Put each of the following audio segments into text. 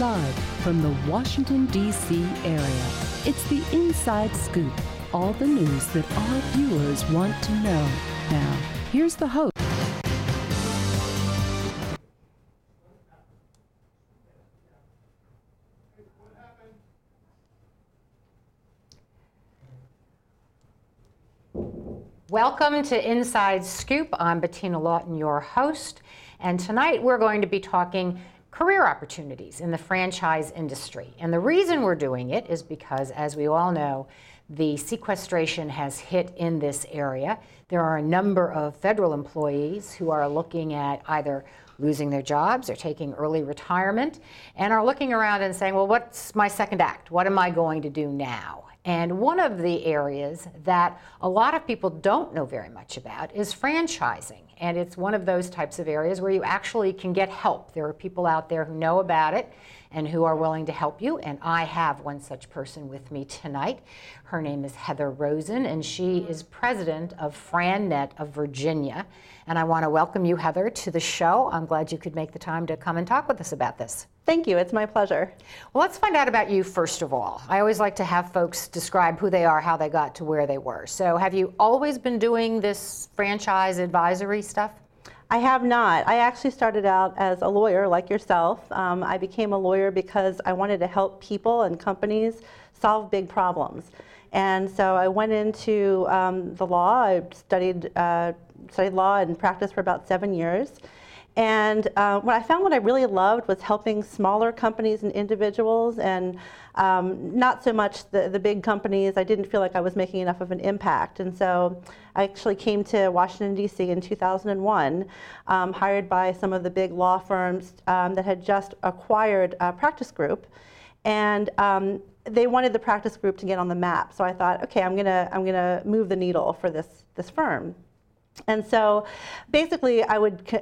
Live from the Washington, D.C. area, it's the Inside Scoop. All the news that our viewers want to know. Now, here's the host. Welcome to Inside Scoop. I'm Bettina Lawton, your host, and tonight we're going to be talking career opportunities in the franchise industry. And the reason we're doing it is because, as we all know, the sequestration has hit in this area. There are a number of federal employees who are looking at either losing their jobs or taking early retirement and are looking around and saying, well, what's my second act? What am I going to do now? And one of the areas that a lot of people don't know very much about is franchising. And it's one of those types of areas where you actually can get help. There are people out there who know about it and who are willing to help you. And I have one such person with me tonight. Her name is Heather Rosen, and she is president of FranNet of Virginia. And I want to welcome you, Heather, to the show. I'm glad you could make the time to come and talk with us about this. Thank you. It's my pleasure. Well, let's find out about you first of all. I always like to have folks describe who they are, how they got to where they were. So have you always been doing this franchise advisory stuff? I have not. I actually started out as a lawyer like yourself. I became a lawyer because I wanted to help people and companies solve big problems. And so I went into the law. I studied law and practiced for about 7 years. And what I really loved was helping smaller companies and individuals, and not so much the big companies. I didn't feel like I was making enough of an impact. And so I actually came to Washington, D.C. in 2001, hired by some of the big law firms that had just acquired a practice group. And they wanted the practice group to get on the map. So I thought, okay, I'm gonna move the needle for this firm. And so basically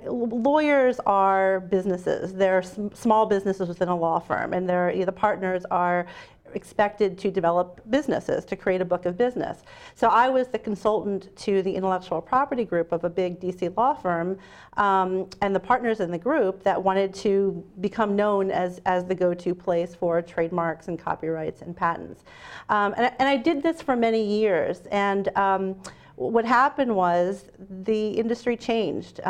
lawyers are businesses. They're small businesses within a law firm, and the partners are expected to develop businesses, to create a book of business. So I was the consultant to the intellectual property group of a big DC law firm, and the partners in the group that wanted to become known as the go-to place for trademarks and copyrights and patents. And I did this for many years, and what happened was the industry changed.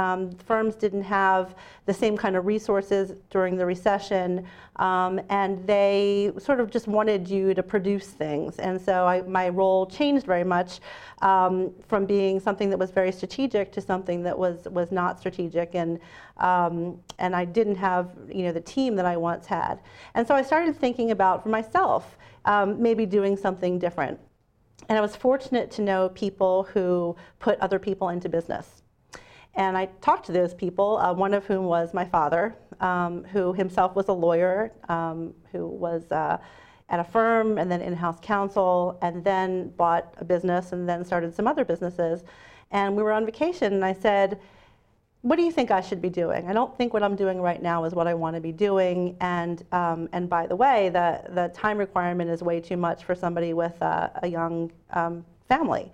Firms didn't have the same kind of resources during the recession, and they sort of just wanted you to produce things. And so my role changed very much from being something that was very strategic to something that was not strategic, and I didn't have the team that I once had. And so I started thinking about, for myself, maybe doing something different. And I was fortunate to know people who put other people into business. And I talked to those people, one of whom was my father, who himself was a lawyer, who was at a firm and then in-house counsel, and then bought a business and then started some other businesses. And we were on vacation, and I said, what do you think I should be doing? I don't think what I'm doing right now is what I want to be doing. And by the way, the time requirement is way too much for somebody with a young family.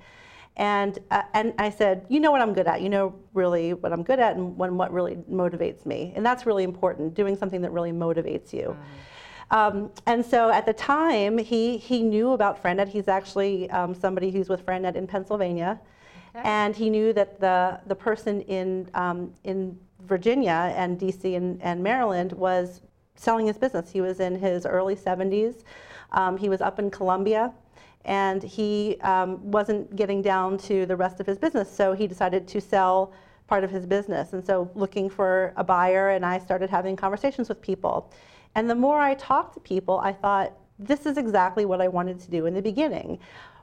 And I said, you know what I'm good at. You know really what I'm good at and what really motivates me. And that's really important, doing something that really motivates you. And so at the time, he knew about FranNet. He's actually somebody who's with FranNet in Pennsylvania. And he knew that the person in Virginia and DC and Maryland was selling his business. He was in his early 70s. He was up in Columbia, and he wasn't getting down to the rest of his business, so he decided to sell part of his business. And so looking for a buyer, and I started having conversations with people. And the more I talked to people, I thought, this is exactly what I wanted to do in the beginning.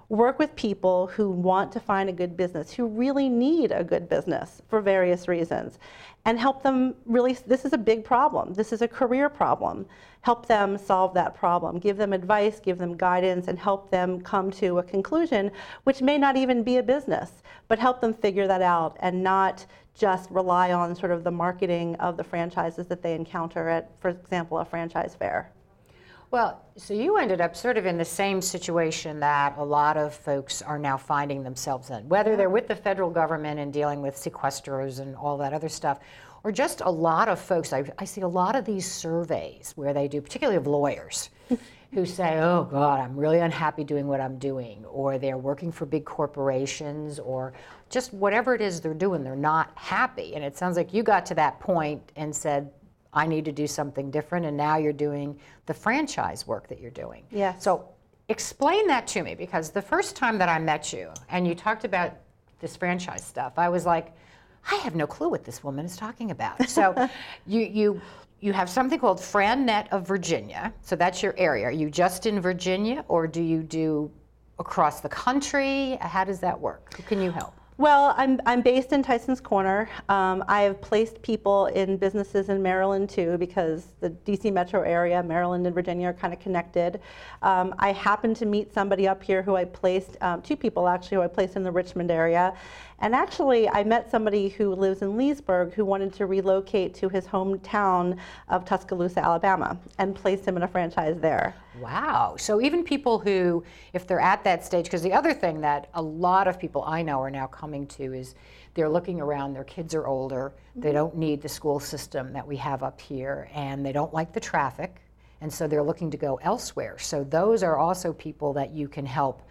Work with people who want to find a good business, who really need a good business for various reasons, and help them really, this is a big problem. This is a career problem. Help them solve that problem. Give them advice, give them guidance, and help them come to a conclusion, which may not even be a business, but help them figure that out and not just rely on sort of the marketing of the franchises that they encounter at, for example, a franchise fair. Well, so you ended up sort of in the same situation that a lot of folks are now finding themselves in, whether they're with the federal government and dealing with sequesters and all that other stuff, or just a lot of folks. I see a lot of these surveys where they do, particularly of lawyers, who say, oh God, I'm really unhappy doing what I'm doing, or they're working for big corporations, or just whatever it is they're doing, they're not happy. And it sounds like you got to that point and said, I need to do something different, and now you're doing the franchise work that you're doing. Yes. So explain that to me, because the first time that I met you and you talked about this franchise stuff, I was like, I have no clue what this woman is talking about. So you have something called FranNet of Virginia, so that's your area. Are you just in Virginia, or do you do across the country? How does that work? Who can you help? Well, I'm based in Tyson's Corner. I have placed people in businesses in Maryland too, because the DC metro area, Maryland and Virginia, are kind of connected. I happened to meet somebody up here who I placed, two people actually, who I placed in the Richmond area. And actually, I met somebody who lives in Leesburg who wanted to relocate to his hometown of Tuscaloosa, Alabama, and placed him in a franchise there. Wow. So even people who, if they're at that stage, because the other thing that a lot of people I know are now coming to is they're looking around, their kids are older, they don't need the school system that we have up here, and they don't like the traffic, and so they're looking to go elsewhere. So those are also people that you can help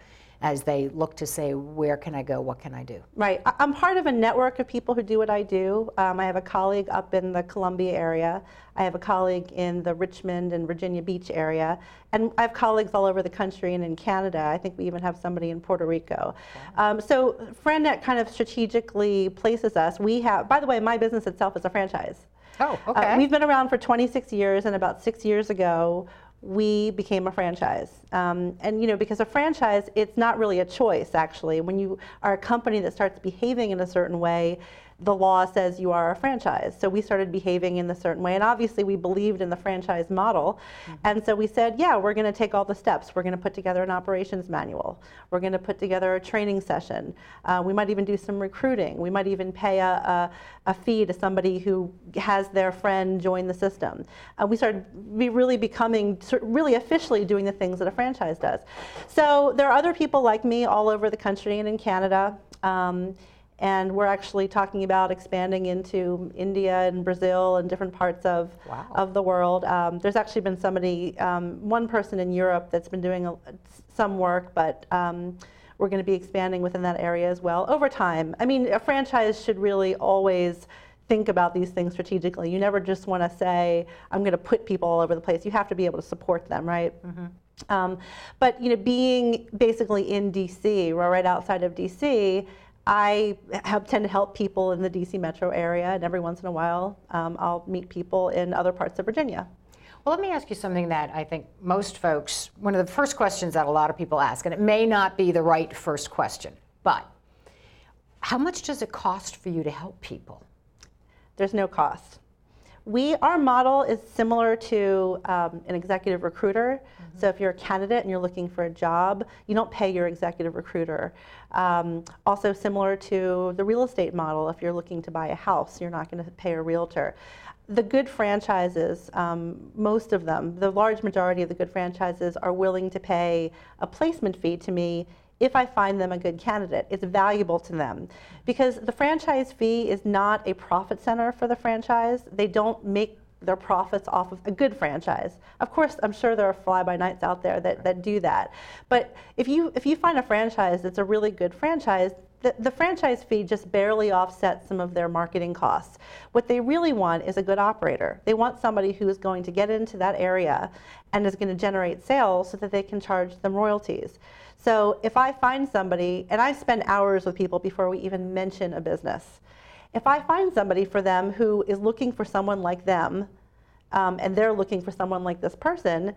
as they look to say, where can I go, what can I do? Right. I'm part of a network of people who do what I do. I have a colleague up in the Columbia area. I have a colleague in the Richmond and Virginia Beach area. And I have colleagues all over the country and in Canada. I think we even have somebody in Puerto Rico. Wow. So FranNet kind of strategically places us. We have, by the way, my business itself is a franchise. Oh, okay. We've been around for 26 years, and about 6 years ago, we became a franchise. And because a franchise, it's not really a choice, actually. When you are a company that starts behaving in a certain way, the law says you are a franchise. So we started behaving in a certain way, and obviously we believed in the franchise model. And so we said, yeah, we're going to take all the steps. We're going to put together an operations manual. We're going to put together a training session. We might even do some recruiting. We might even pay a fee to somebody who has their friend join the system. We started really becoming, really officially doing the things that a franchise does. So there are other people like me all over the country and in Canada. And we're actually talking about expanding into India and Brazil and different parts of the world. There's actually been somebody, one person in Europe that's been doing some work, but we're going to be expanding within that area as well over time. I mean, a franchise should really always think about these things strategically. You never just want to say, I'm going to put people all over the place. You have to be able to support them, right? Mm-hmm. But being basically in DC, or right outside of DC, I tend to help people in the DC metro area, and every once in a while I'll meet people in other parts of Virginia. Well, let me ask you something that I think most folks, one of the first questions that a lot of people ask, and it may not be the right first question, but how much does it cost for you to help people? There's no cost. Our model is similar to an executive recruiter. Mm-hmm. So if you're a candidate and you're looking for a job, you don't pay your executive recruiter. Also similar to the real estate model. If you're looking to buy a house, you're not going to pay a realtor. The good franchises, most of them, the large majority of the good franchises are willing to pay a placement fee to me if I find them a good candidate. It's valuable to them. Because the franchise fee is not a profit center for the franchise. They don't make their profits off of a good franchise. Of course, I'm sure there are fly-by-nights out there that do that. But if you find a franchise that's a really good franchise, the franchise fee just barely offsets some of their marketing costs. What they really want is a good operator. They want somebody who is going to get into that area and is going to generate sales so that they can charge them royalties. So if I find somebody, and I spend hours with people before we even mention a business, if I find somebody for them who is looking for someone like them, and they're looking for someone like this person,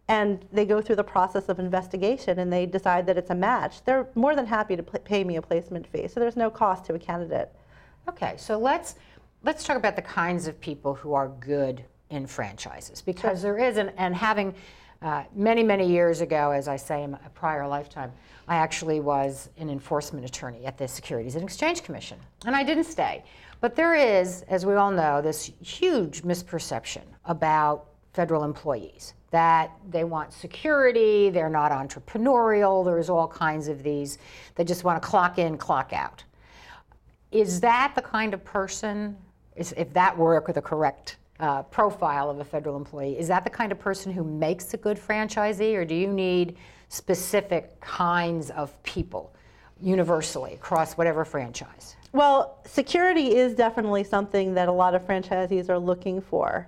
and they go through the process of investigation and they decide that it's a match, they're more than happy to pay me a placement fee. So there's no cost to a candidate. Okay, so let's talk about the kinds of people who are good in franchises, because there is, and having many, many years ago, as I say, in a prior lifetime, I actually was an enforcement attorney at the Securities and Exchange Commission, and I didn't stay. But there is, as we all know, this huge misperception about federal employees. that they want security, they're not entrepreneurial, there's all kinds of these, they just want to clock in, clock out. Is that the kind of person, if that were the correct profile of a federal employee, is that the kind of person who makes a good franchisee, or do you need specific kinds of people universally across whatever franchise? Well, security is definitely something that a lot of franchisees are looking for.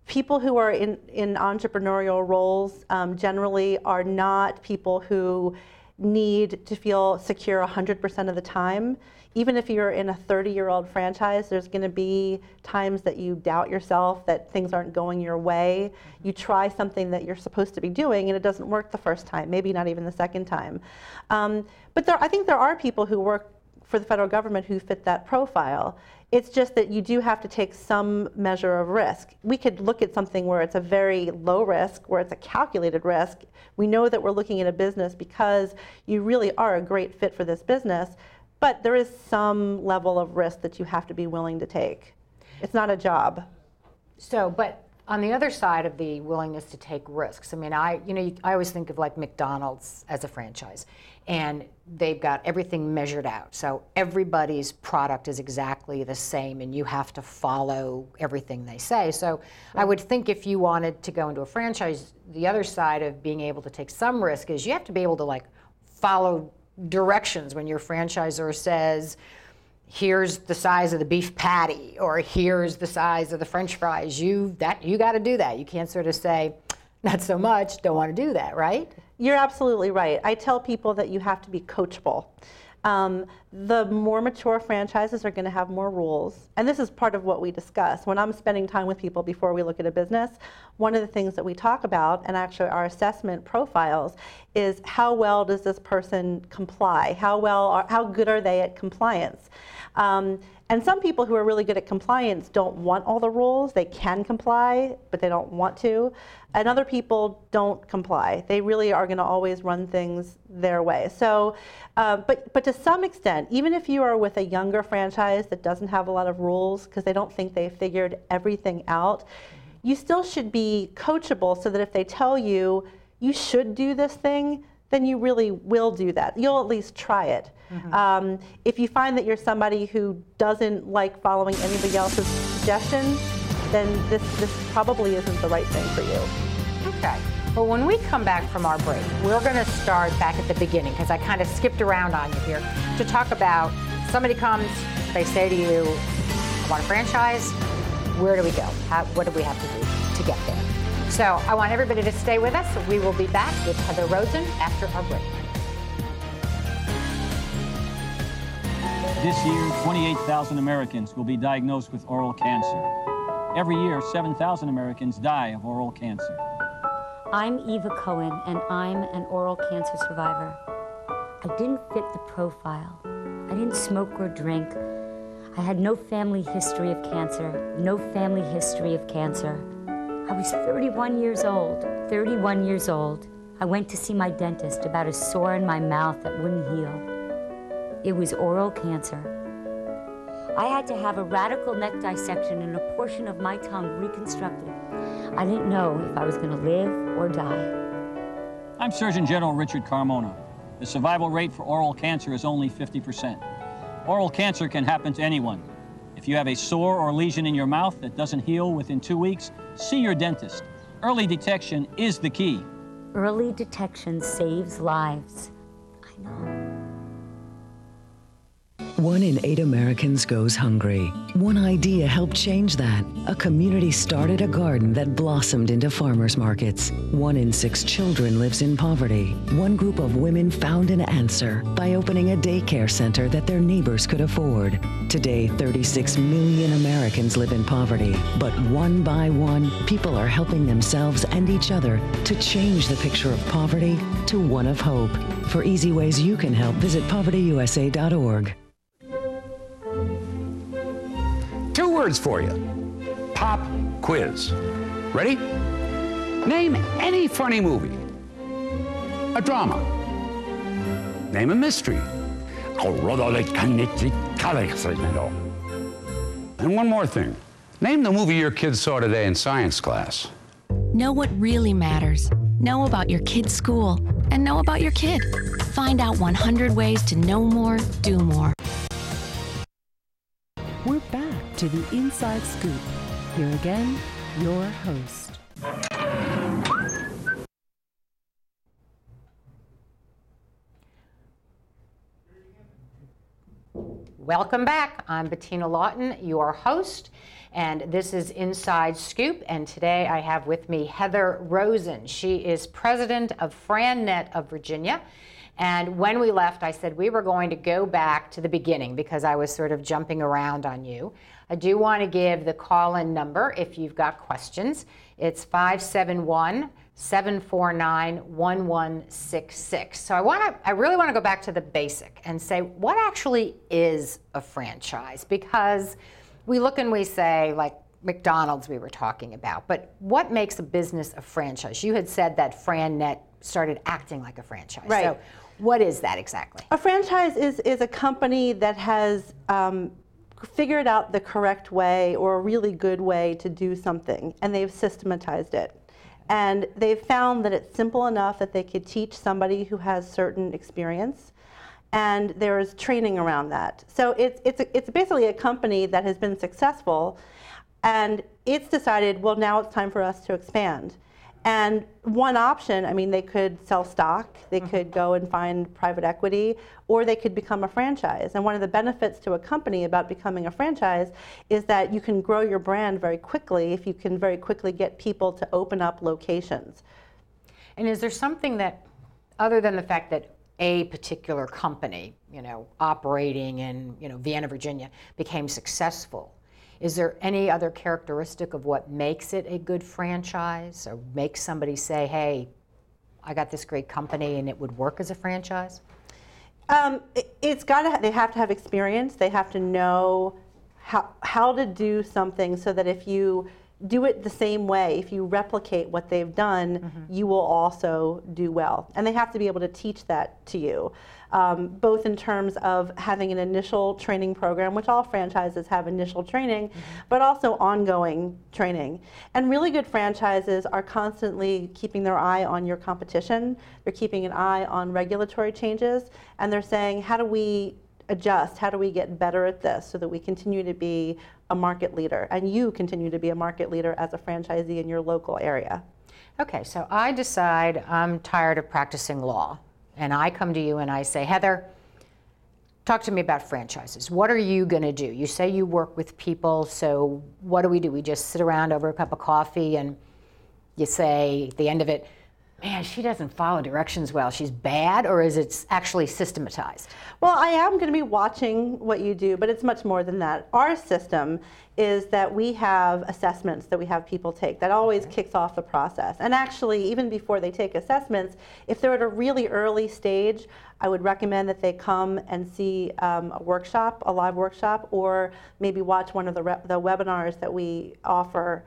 People who are in entrepreneurial roles generally are not people who need to feel secure 100% of the time. Even if you're in a 30-year-old franchise, there's going to be times that you doubt yourself, that things aren't going your way. You try something that you're supposed to be doing and it doesn't work the first time, maybe not even the second time. But I think there are people who work for the federal government who fit that profile. It's just that you do have to take some measure of risk. We could look at something where it's a very low risk, where it's a calculated risk. We know that we're looking at a business because you really are a great fit for this business, but there is some level of risk that you have to be willing to take. It's not a job. So, but on the other side of the willingness to take risks, I mean, I always think of like McDonald's as a franchise, and they've got everything measured out. So everybody's product is exactly the same, and you have to follow everything they say. So I would think if you wanted to go into a franchise, the other side of being able to take some risk is you have to be able to like follow directions when your franchisor says, here's the size of the beef patty, or here's the size of the French fries. You got to do that. You can't sort of say, not so much, don't want to do that, right? You're absolutely right. I tell people that you have to be coachable. The more mature franchises are going to have more rules, and this is part of what we discuss. When I'm spending time with people before we look at a business, one of the things that we talk about, and actually our assessment profiles, is how well does this person comply? How good are they at compliance? And some people who are really good at compliance don't want all the rules. They can comply, but they don't want to. And other people don't comply. They really are going to always run things their way. So, but to some extent, even if you are with a younger franchise that doesn't have a lot of rules because they don't think they've figured everything out, you still should be coachable so that if they tell you, you should do this thing, then you really will do that. You'll at least try it. Mm-hmm. If you find that you're somebody who doesn't like following anybody else's suggestions, then this probably isn't the right thing for you. Okay. Well, when we come back from our break, we're going to start back at the beginning, because I kind of skipped around on you here, to talk about somebody comes, they say to you, I want a franchise, where do we go? What do we have to do to get there? So I want everybody to stay with us. We will be back with Heather Rosen after our break. This year, 28,000 Americans will be diagnosed with oral cancer. Every year, 7,000 Americans die of oral cancer. I'm Eva Cohen, and I'm an oral cancer survivor. I didn't fit the profile. I didn't smoke or drink. I had no family history of cancer, no family history of cancer. I was 31 years old. 31 years old. I went to see my dentist about a sore in my mouth that wouldn't heal. It was oral cancer. I had to have a radical neck dissection and a portion of my tongue reconstructed. I didn't know if I was going to live or die. I'm Surgeon General Richard Carmona. The survival rate for oral cancer is only 50%. Oral cancer can happen to anyone. If you have a sore or lesion in your mouth that doesn't heal within 2 weeks, see your dentist. Early detection is the key. Early detection saves lives. I know. 1 in 8 Americans goes hungry. One idea helped change that. A community started a garden that blossomed into farmers markets. 1 in 6 children lives in poverty. One group of women found an answer by opening a daycare center that their neighbors could afford. Today, 36 million Americans live in poverty. But one by one, people are helping themselves and each other to change the picture of poverty to one of hope. For easy ways you can help, visit povertyusa.org. 2 words for you. Pop quiz. Ready? Name any funny movie. A drama. Name a mystery. And one more thing. Name the movie your kids saw today in science class. Know what really matters. Know about your kid's school and know about your kid. Find out 100 ways to know more, do more. We're back to the Inside Scoop. Here again, your host. Welcome back. I'm Bettina Lawton, your host, and this is Inside Scoop. And today I have with me Heather Rosen. She is president of FranNet of Virginia. And when we left, I said we were going to go back to the beginning because I was sort of jumping around on you. I do want to give the call-in number if you've got questions. It's 571-749-1166. So I really want to go back to the basic and say, what actually is a franchise? Because we look and we say, like McDonald's we were talking about, but what makes a business a franchise? You had said that FranNet started acting like a franchise. Right. So what is that exactly? A franchise is a company that has figured out the correct way or a really good way to do something, and they've systematized it. And they've found that it's simple enough that they could teach somebody who has certain experience, and there is training around that. So it's basically a company that has been successful, and it's decided, well, now it's time for us to expand. And one option, I mean, they could sell stock, they could go and find private equity, or they could become a franchise. And one of the benefits to a company about becoming a franchise is that you can grow your brand very quickly if you can very quickly get people to open up locations. And is there something that, other than the fact that a particular company, operating in, Vienna, Virginia, became successful, is there any other characteristic of what makes it a good franchise or makes somebody say, hey, I got this great company and it would work as a franchise? They have to have experience. They have to know how to do something so that if you do it the same way, if you replicate what they've done, you will also do well. And they have to be able to teach that to you, both in terms of having an initial training program, which all franchises have initial training, but also ongoing training. And really good franchises are constantly keeping their eye on your competition. They're keeping an eye on regulatory changes, and they're saying, how do we adjust? How do we get better at this so that we continue to be a market leader and you continue to be a market leader as a franchisee in your local area? Okay, so I decide I'm tired of practicing law and I come to you and I say, Heather, talk to me about franchises. What are you going to do? You say you work with people, so what do? We just sit around over a cup of coffee and you say at the end of it, man, she doesn't follow directions well. She's bad, or is it actually systematized? Well, I am going to be watching what you do, but it's much more than that. Our system is that we have assessments that we have people take. That always kicks off the process. And actually, even before they take assessments, if they're at a really early stage, I would recommend that they come and see a workshop, a live workshop, or maybe watch one of the webinars that we offer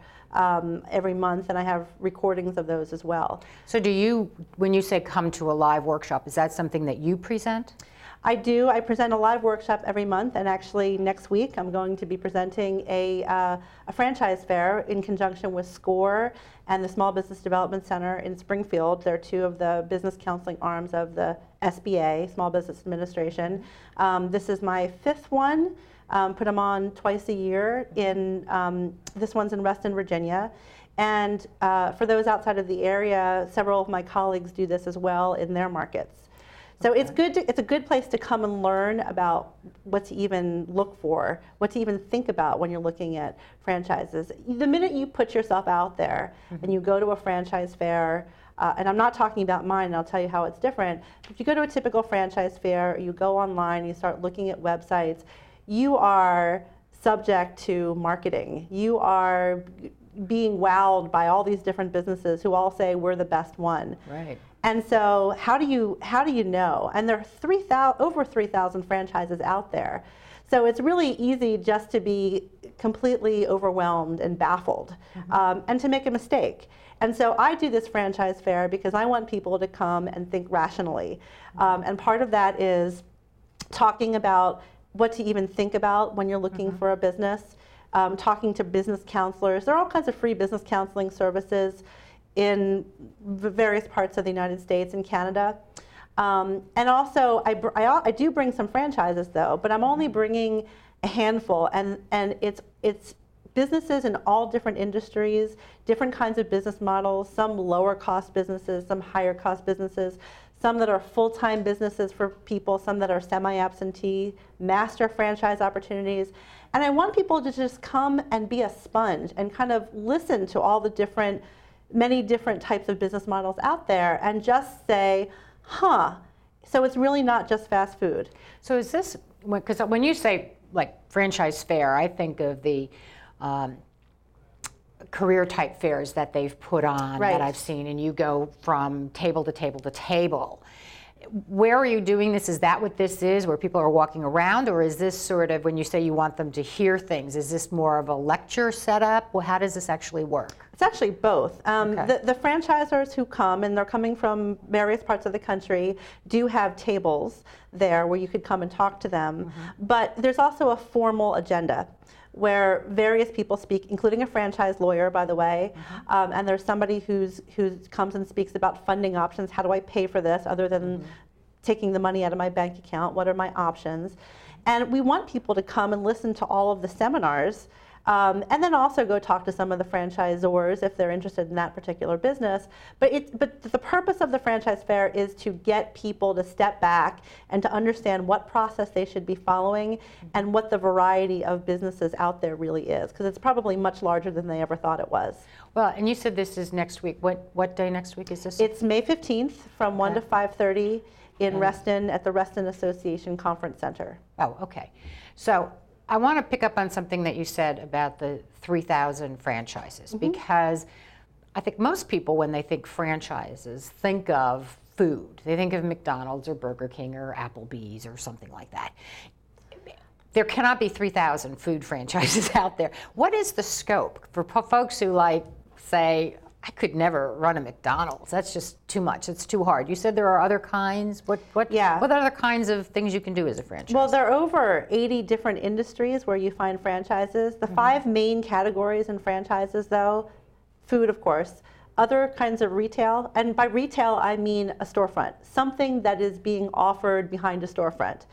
every month, and I have recordings of those as well. So do you, when you say come to a live workshop, is that something that you present? I do. I present a live workshop every month, and actually next week I'm going to be presenting a franchise fair in conjunction with SCORE and the Small Business Development Center in Springfield. They're two of the business counseling arms of the SBA, Small Business Administration. This is my fifth one. Put them on twice a year. This one's in Reston, Virginia. And for those outside of the area, several of my colleagues do this as well in their markets. So it's good. It's a good place to come and learn about what to even look for, what to even think about when you're looking at franchises. The minute you put yourself out there and you go to a franchise fair, and I'm not talking about mine, and I'll tell you how it's different. If you go to a typical franchise fair, you go online, you start looking at websites, you are subject to marketing. You are being wowed by all these different businesses who all say we're the best one. Right. And so how do you know? And there are over 3,000 franchises out there. So it's really easy just to be completely overwhelmed and baffled and to make a mistake. And so I do this franchise fair because I want people to come and think rationally. And part of that is talking about what to even think about when you're looking for a business, talking to business counselors. There are all kinds of free business counseling services. in various parts of the United States and Canada. And also, I do bring some franchises though, but I'm only bringing a handful, and it's businesses in all different industries, different kinds of business models, some lower cost businesses, some higher cost businesses, some that are full-time businesses for people, some that are semi-absentee, master franchise opportunities. And I want people to just come and be a sponge and kind of listen to all the many different types of business models out there and just say, huh, so it's really not just fast food. So is this, because when you say like franchise fair, I think of the career type fairs that they've put on that I've seen, and you go from table to table to table. Where are you doing this? Is that what this is, where people are walking around, or is this sort of, when you say you want them to hear things, is this more of a lecture setup? Well, how does this actually work? It's actually both. The franchisors who come, and they're coming from various parts of the country, do have tables there where you could come and talk to them. But there's also a formal agenda where various people speak, including a franchise lawyer, by the way, and there's somebody who comes and speaks about funding options. How do I pay for this other than taking the money out of my bank account? What are my options? And we want people to come and listen to all of the seminars, and then also go talk to some of the franchisors if they're interested in that particular business. But the purpose of the franchise fair is to get people to step back and to understand what process they should be following and what the variety of businesses out there really is, because it's probably much larger than they ever thought it was. Well, and you said this is next week. What day next week is this? It's May 15th from 1 to 5:30 in Reston at the Reston Association Conference Center. Oh, okay. So I want to pick up on something that you said about the 3,000 franchises, because I think most people, when they think franchises, think of food. They think of McDonald's or Burger King or Applebee's or something like that. There cannot be 3,000 food franchises out there. What is the scope for folks who say, I could never run a McDonald's. That's just too much. It's too hard. You said there are other kinds. What other kinds of things you can do as a franchise? Well, there are over 80 different industries where you find franchises. The 5 main categories in franchises, though, food, of course, other kinds of retail, and by retail I mean a storefront, something that is being offered behind a storefront.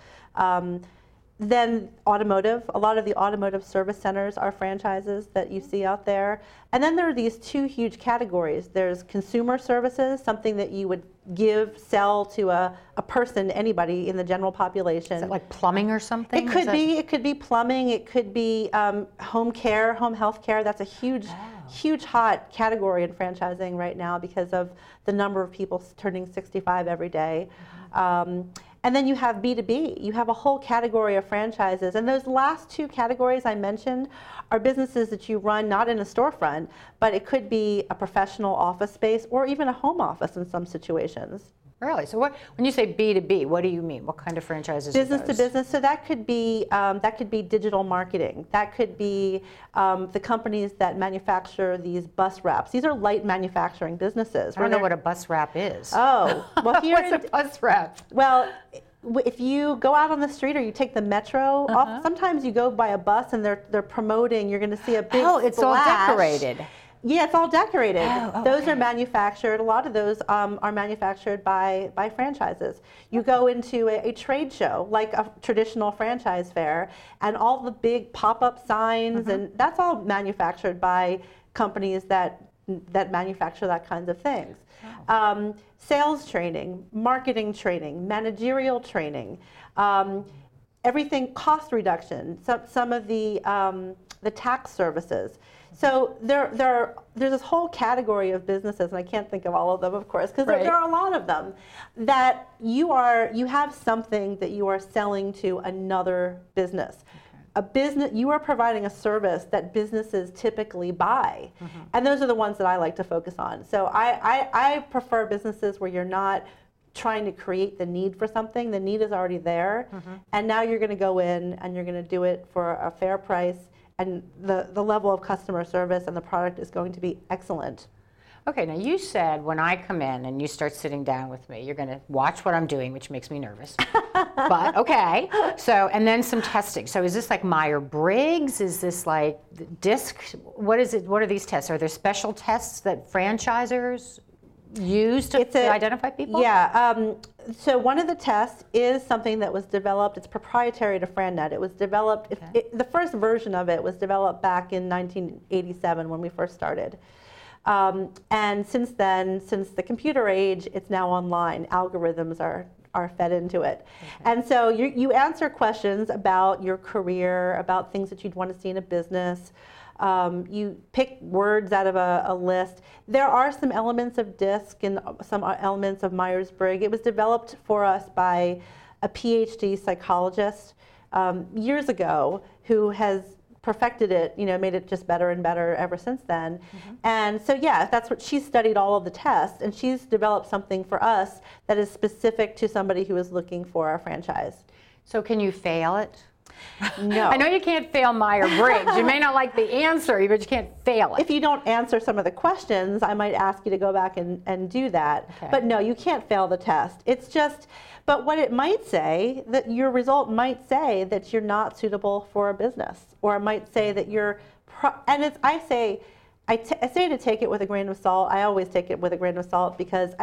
Then automotive, a lot of the automotive service centers are franchises that you see out there. And then there are these 2 huge categories. There's consumer services, something that you would sell to a person, anybody in the general population. Is it like plumbing or something? It could be plumbing, it could be home care, home health care. That's a huge hot category in franchising right now because of the number of people turning 65 every day. And then you have B2B. You have a whole category of franchises. And those last 2 categories I mentioned are businesses that you run not in a storefront, but it could be a professional office space or even a home office in some situations. Really? So when you say B2B, what do you mean? What kind of franchises are those? Business to business. So that could be digital marketing. That could be the companies that manufacture these bus wraps. These are light manufacturing businesses. I don't know what a bus wrap is. Oh, well, here what's a bus wrap? Well, if you go out on the street or you take the metro, sometimes you go by a bus and they're promoting. You're going to see a big it's all decorated. Yeah, it's all decorated. Those okay. are manufactured. A lot of those are manufactured by franchises. You go into a trade show, like a traditional franchise fair, and all the big pop-up signs, and that's all manufactured by companies that manufacture that kinds of things. Sales training, marketing training, managerial training, everything, cost reduction, some of the tax services. So there's this whole category of businesses, and I can't think of all of them, of course, because there are a lot of them, that you have something that you are selling to another business. A business, you are providing a service that businesses typically buy, and those are the ones that I like to focus on. So I prefer businesses where you're not trying to create the need for something. The need is already there, and now you're going to go in and you're going to do it for a fair price. And the level of customer service and the product is going to be excellent. Okay, now you said when I come in and you start sitting down with me, you're going to watch what I'm doing, which makes me nervous. But okay, so, and then some testing. So is this like Myers-Briggs? Is this like DISC? What is it? What are these tests? Are there special tests that franchisers use to identify people? Yeah, so one of the tests is something that was developed, it's proprietary to FranNet. It was developed, the first version of it was developed back in 1987 when we first started. And since then, since the computer age, it's now online. Algorithms are fed into it. Okay. And so you answer questions about your career, about things that you'd want to see in a business. You pick words out of a list. There are some elements of DISC and some elements of Myers-Briggs. It was developed for us by a PhD psychologist years ago who has perfected it, made it just better and better ever since then. Mm-hmm. And so, yeah, that's what she's studied, all of the tests, and she's developed something for us that is specific to somebody who is looking for a franchise. So can you fail it? No. I know you can't fail Myers-Briggs. You may not like the answer, but you can't fail it. If you don't answer some of the questions, I might ask you to go back and do that. Okay. But no, you can't fail the test. It's just, but what it might say, that your result might say that you're not suitable for a business, or it might say that you're, and I say to take it with a grain of salt. I always take it with a grain of salt because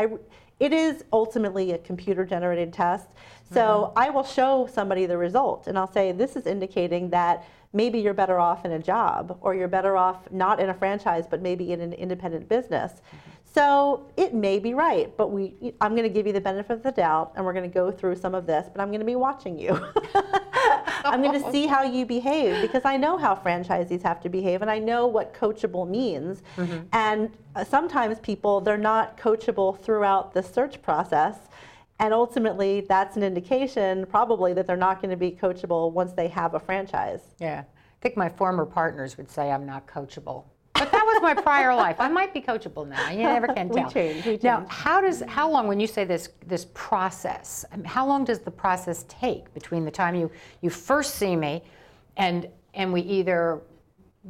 it is ultimately a computer-generated test. So I will show somebody the result, and I'll say, this is indicating that maybe you're better off in a job, or you're better off not in a franchise, but maybe in an independent business. So it may be right, but I'm going to give you the benefit of the doubt, and we're going to go through some of this, but I'm going to be watching you. I'm going to see how you behave, because I know how franchisees have to behave, and I know what coachable means. Mm-hmm. And sometimes people, they're not coachable throughout the search process, and ultimately that's an indication probably that they're not going to be coachable once they have a franchise. Yeah, I think my former partners would say I'm not coachable. But that was my prior life. I might be coachable now. You never can tell. We change. Now, how long, when you say this process, how long does the process take between the time you first see me and we either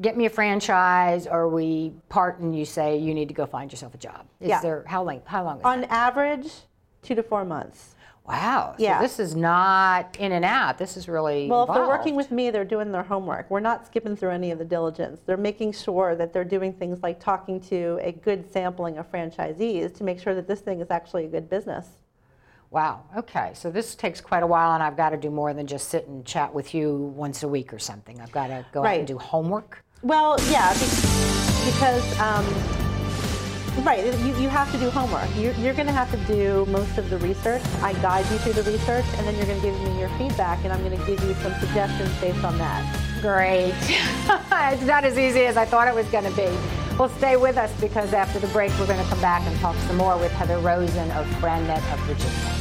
get me a franchise or we part and you say you need to go find yourself a job? How long is On that? average, 2 to 4 months. Wow. So this is not in and out. This is really Well, involved. if they're working with me, they're doing their homework. We're not skipping through any of the diligence. They're making sure that they're doing things like talking to a good sampling of franchisees to make sure that this thing is actually a good business. Wow. Okay. So this takes quite a while, and I've got to do more than just sit and chat with you once a week or something. I've got to go out and do homework. Well, yeah, because right, you have to do homework. You're going to have to do most of the research. I guide you through the research, and then you're going to give me your feedback, and I'm going to give you some suggestions based on that. Great. It's not as easy as I thought it was going to be. Well, stay with us, because after the break, we're going to come back and talk some more with Heather Rosen of FranNet of Virginia.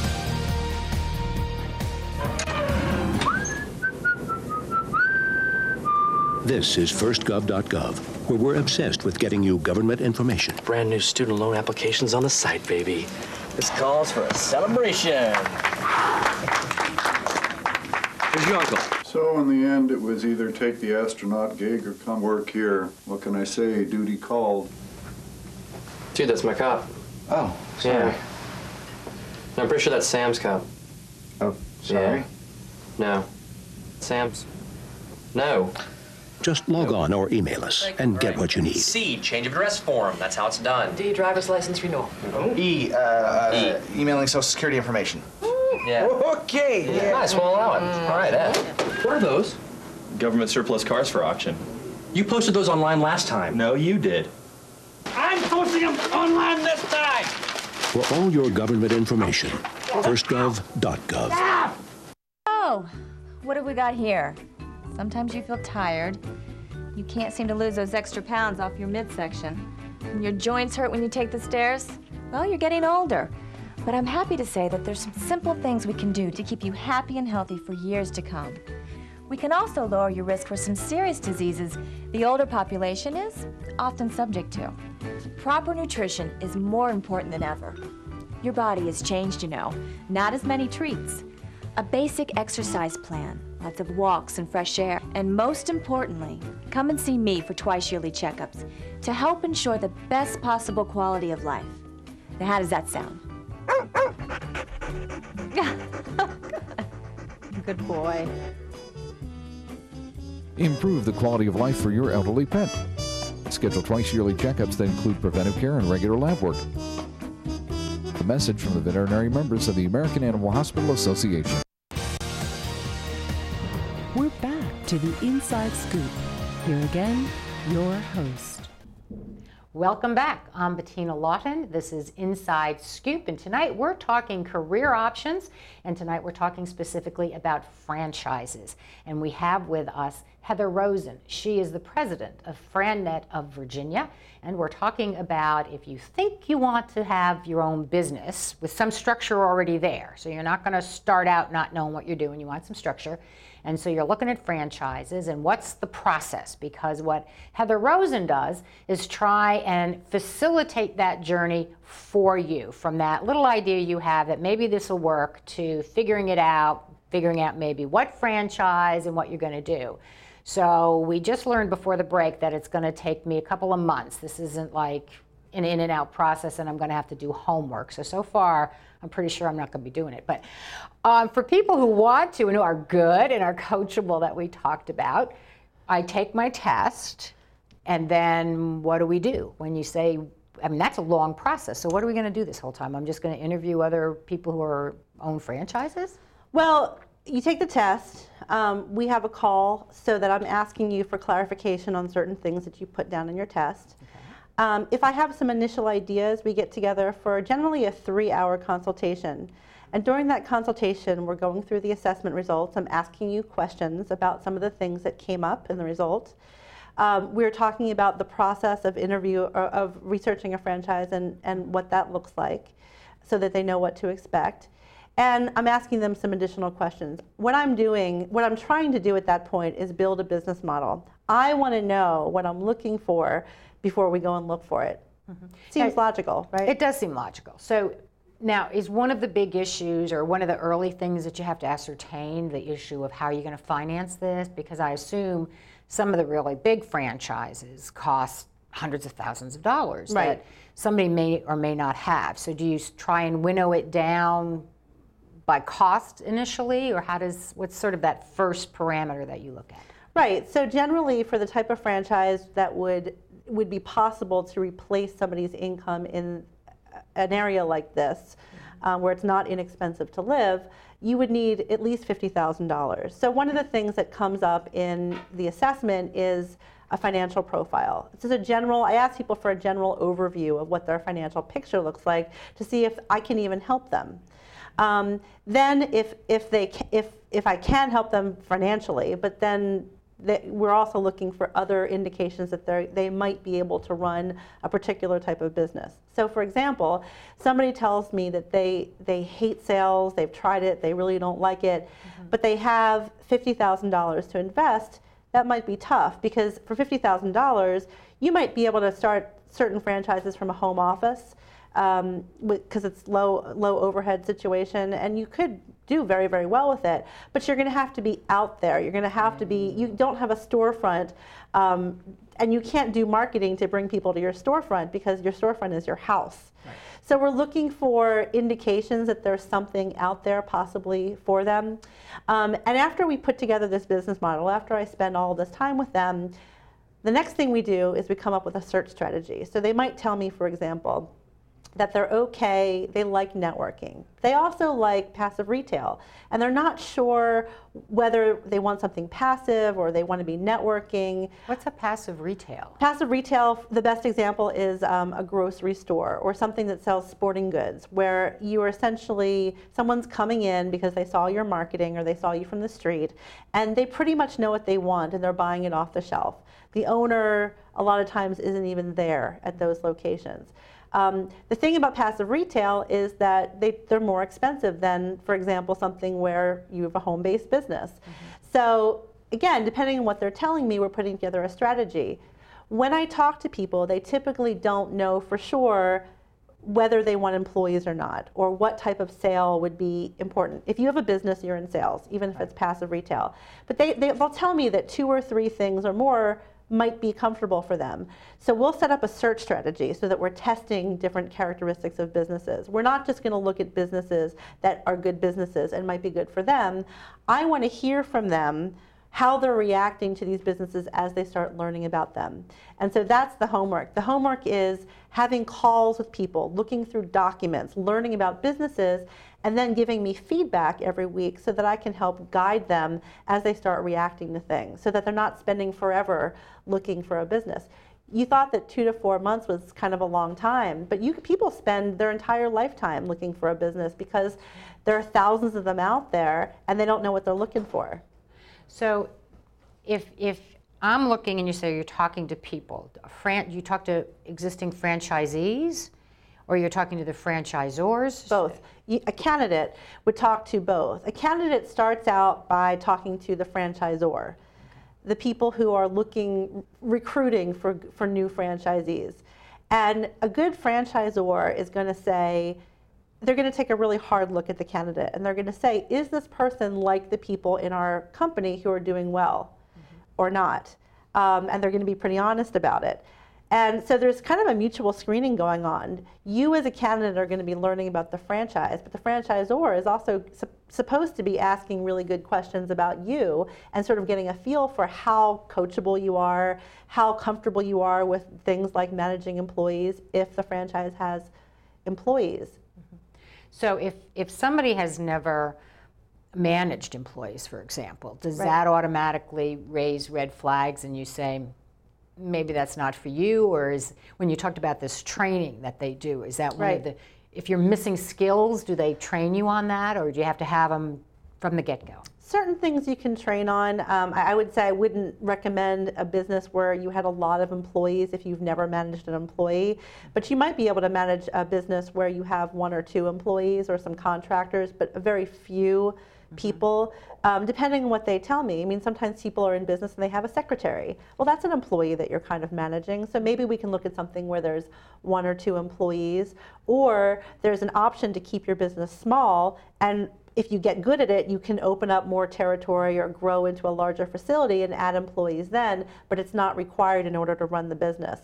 This is firstgov.gov, where we're obsessed with getting you government information. Brand new student loan applications on the site, baby. This calls for a celebration. Where's your uncle? So in the end, it was either take the astronaut gig or come work here. What can I say? Duty called. Dude, that's my cop. Oh, sorry. Yeah. No, I'm pretty sure that's Sam's cop. Oh, sorry? Yeah. No. Sam's? No. Just log on or email us and get what you need. C, change of address form. That's how it's done. D, driver's license renewal. E, emailing Social Security information. Yeah. Okay. Yeah. Nice, we'll allow it. All right, Ed. What are those? Government surplus cars for auction. You posted those online last time. No, you did. I'm posting them online this time. For all your government information, firstgov.gov. Oh, what have we got here? Sometimes you feel tired. You can't seem to lose those extra pounds off your midsection. And your joints hurt when you take the stairs? Well, you're getting older. But I'm happy to say that there's some simple things we can do to keep you happy and healthy for years to come. We can also lower your risk for some serious diseases the older population is often subject to. Proper nutrition is more important than ever. Your body has changed, you know. Not as many treats. A basic exercise plan, lots of walks and fresh air. And most importantly, come and see me for twice-yearly checkups to help ensure the best possible quality of life. Now, how does that sound? Good boy. Improve the quality of life for your elderly pet. Schedule twice-yearly checkups that include preventive care and regular lab work. A message from the veterinary members of the American Animal Hospital Association. We're back to the Inside Scoop. Here again, your host. Welcome back. I'm Bettina Lawton. This is Inside Scoop, and tonight we're talking career options, and tonight we're talking specifically about franchises. And we have with us Heather Rosen. She is the president of FranNet of Virginia, and we're talking about if you think you want to have your own business with some structure already there. So you're not going to start out not knowing what you're doing. You want some structure. And so you're looking at franchises and what's the process, because what Heather Rosen does is try and facilitate that journey for you, from that little idea you have that maybe this will work to figuring out maybe what franchise and what you're going to do. So we just learned before the break that it's going to take me a couple of months. This isn't like an in and out process and I'm going to have to do homework. So far, I'm pretty sure I'm not going to be doing it. But for people who want to and who are good and are coachable that we talked about, I take my test, and then what do we do? When you say, I mean, that's a long process. So what are we going to do this whole time? I'm just going to interview other people who own franchises? Well, you take the test. We have a call so that I'm asking you for clarification on certain things that you put down in your test. Okay. If I have some initial ideas, we get together for generally a 3-hour consultation. And during that consultation, we're going through the assessment results. I'm asking you questions about some of the things that came up in the results. We're talking about the process of researching a franchise and what that looks like so that they know what to expect. And I'm asking them some additional questions. What I'm trying to do at that point is build a business model. I want to know what I'm looking for before we go and look for it. Mm-hmm. Seems logical, right? It does seem logical. So now, is one of the big issues or one of the early things that you have to ascertain the issue of how you're going to finance this? Because I assume some of the really big franchises cost hundreds of thousands of dollars that somebody may or may not have. So do you try and winnow it down by cost initially, or what's sort of that first parameter that you look at? Right, so generally for the type of franchise that would be possible to replace somebody's income in an area like this, where it's not inexpensive to live, you would need at least $50,000. So one of the things that comes up in the assessment is a financial profile. This is I ask people for a general overview of what their financial picture looks like to see if I can even help them. Then if I can help them financially, but then we're also looking for other indications that they might be able to run a particular type of business. So for example, somebody tells me that they hate sales, they've tried it, they really don't like it, but they have $50,000 to invest. That might be tough, because for $50,000, you might be able to start certain franchises from a home office, because it's low overhead situation, and you could do very, very well with it, but you're going to have to be out there. You're going to have to be, you don't have a storefront, and you can't do marketing to bring people to your storefront because your storefront is your house. Right. So we're looking for indications that there's something out there possibly for them. And after we put together this business model, after I spend all this time with them, the next thing we do is we come up with a search strategy. So they might tell me, for example, that they're okay, they like networking. They also like passive retail, and they're not sure whether they want something passive or they want to be networking. What's a passive retail? Passive retail, the best example is a grocery store or something that sells sporting goods, where you are essentially, someone's coming in because they saw your marketing or they saw you from the street, and they pretty much know what they want and they're buying it off the shelf. The owner, a lot of times, isn't even there at those locations. The thing about passive retail is that they're more expensive than, for example, something where you have a home-based business. Mm-hmm. So again, depending on what they're telling me, we're putting together a strategy. When I talk to people, they typically don't know for sure whether they want employees or not, or what type of sale would be important. If you have a business, you're in sales, even if it's passive retail. But they'll tell me that 2 or 3 things or more might be comfortable for them. So we'll set up a search strategy so that we're testing different characteristics of businesses. We're not just going to look at businesses that are good businesses and might be good for them. I want to hear from them how they're reacting to these businesses as they start learning about them. And so that's the homework. The homework is having calls with people, looking through documents, learning about businesses, and then giving me feedback every week so that I can help guide them as they start reacting to things, so that they're not spending forever looking for a business. You thought that 2 to 4 months was kind of a long time, but people spend their entire lifetime looking for a business because there are thousands of them out there and they don't know what they're looking for. So if I'm looking and you say you're talking to people, you talk to existing franchisees, or you're talking to the franchisors? Both. A candidate would talk to both. A candidate starts out by talking to the franchisor, the people who are recruiting for new franchisees. And a good franchisor is going to say, they're going to take a really hard look at the candidate and they're going to say, is this person like the people in our company who are doing well or not? And they're going to be pretty honest about it. And so there's kind of a mutual screening going on. You as a candidate are going to be learning about the franchise, but the franchisor is also supposed to be asking really good questions about you and sort of getting a feel for how coachable you are, how comfortable you are with things like managing employees if the franchise has employees. So if somebody has never managed employees, for example, does that automatically raise red flags and you say, maybe that's not for you? Or is, when you talked about this training that they do, is that one of the, if you're missing skills, do they train you on that, or do you have to have them from the get-go? Certain things you can train on. I would say I wouldn't recommend a business where you had a lot of employees if you've never managed an employee, but you might be able to manage a business where you have 1 or 2 employees or some contractors, but a very few people, depending on what they tell me. I mean, sometimes people are in business and they have a secretary. Well, that's an employee that you're kind of managing, so maybe we can look at something where there's 1 or 2 employees, or there's an option to keep your business small, and if you get good at it, you can open up more territory or grow into a larger facility and add employees then, but it's not required in order to run the business.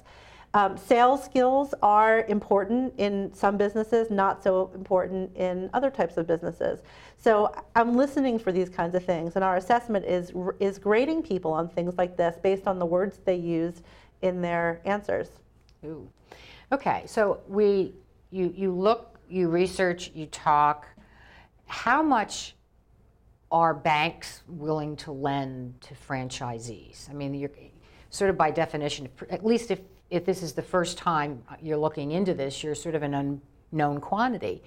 Sales skills are important in some businesses, not so important in other types of businesses. So I'm listening for these kinds of things, and our assessment is grading people on things like this based on the words they use in their answers. Ooh. Okay, so you look, you research, you talk. How much are banks willing to lend to franchisees? I mean, you're sort of by definition, at least if this is the first time you're looking into this, you're sort of an unknown quantity.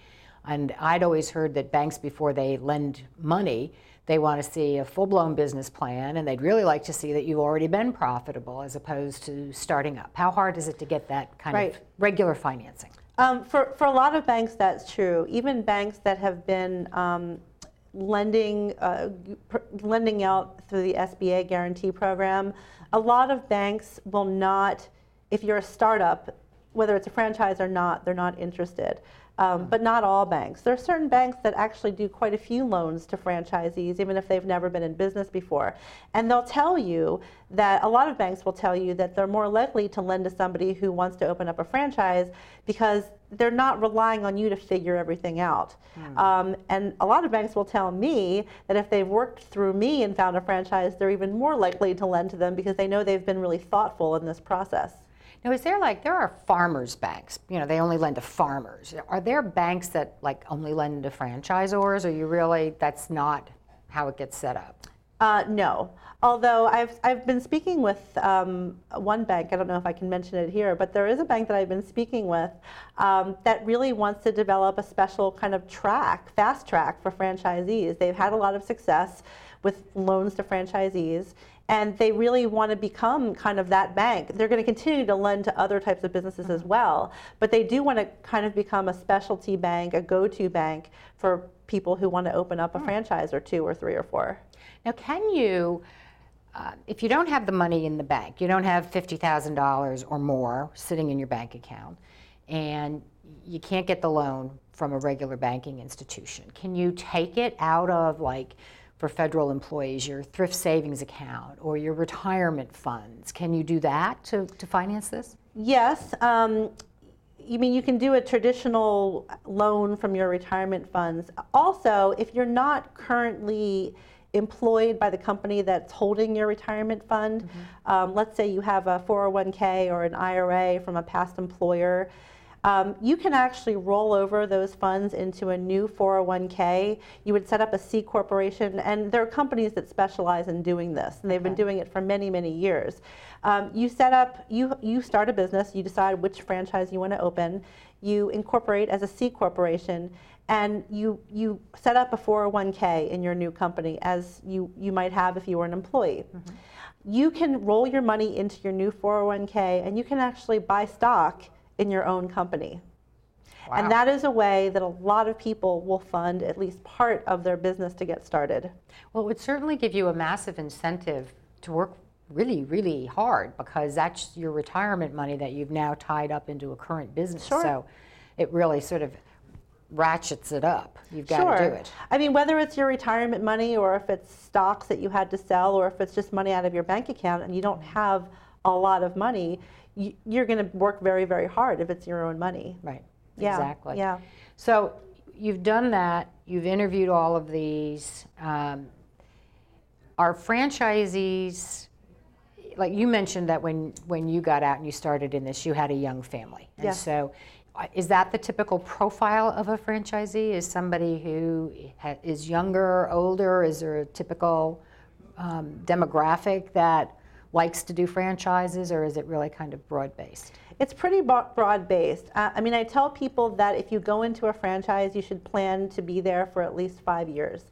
And I'd always heard that banks, before they lend money, they want to see a full-blown business plan, and they'd really like to see that you've already been profitable as opposed to starting up. How hard is it to get that kind of regular financing? For a lot of banks, that's true. Even banks that have been lending out through the SBA guarantee program, a lot of banks will not, if you're a startup, whether it's a franchise or not, they're not interested. But not all banks. There are certain banks that actually do quite a few loans to franchisees, even if they've never been in business before. And they'll tell you that, a lot of banks will tell you that they're more likely to lend to somebody who wants to open up a franchise because they're not relying on you to figure everything out. And a lot of banks will tell me that if they've worked through me and found a franchise, they're even more likely to lend to them because they know they've been really thoughtful in this process. Now, is there there are farmers banks, they only lend to farmers. Are there banks that only lend to franchisors, or that's not how it gets set up? No, although I've been speaking with one bank, I don't know if I can mention it here, but there is a bank that I've been speaking with that really wants to develop a special kind of fast track for franchisees. They've had a lot of success with loans to franchisees, and they really want to become kind of that bank. They're going to continue to lend to other types of businesses as well, but they do want to kind of become a specialty bank, a go-to bank for people who want to open up a franchise or 2 or 3 or 4. Now, can you, if you don't have the money in the bank, you don't have $50,000 or more sitting in your bank account, and you can't get the loan from a regular banking institution. Can you take it out of, like, for federal employees, your thrift savings account or your retirement funds? Can you do that to finance this? Yes. You mean you can do a traditional loan from your retirement funds. Also, if you're not currently employed by the company that's holding your retirement fund, let's say you have a 401k or an IRA from a past employer, you can actually roll over those funds into a new 401k. You would set up a C corporation, and there are companies that specialize in doing this, and they've been doing it for many, many years. You start a business, you decide which franchise you want to open, you incorporate as a C corporation, and you set up a 401k in your new company, as you might have if you were an employee. You can roll your money into your new 401k, and you can actually buy stock in your own company. Wow. And that is a way that a lot of people will fund at least part of their business to get started. Well, it would certainly give you a massive incentive to work really, really hard, because that's your retirement money that you've now tied up into a current business. Sure. So it really sort of ratchets it up. You've got to do it. I mean, whether it's your retirement money or if it's stocks that you had to sell or if it's just money out of your bank account and you don't have a lot of money, you're going to work very, very hard if it's your own money. Right. Yeah. Exactly. Yeah. So you've done that. You've interviewed all of these. Are franchisees, like you mentioned that when you got out and you started in this, you had a young family. And yes. So is that the typical profile of a franchisee? Is somebody who is younger, older? Is there a typical demographic that likes to do franchises, or is it really kind of broad-based? It's pretty broad-based. I mean, I tell people that if you go into a franchise, you should plan to be there for at least 5 years.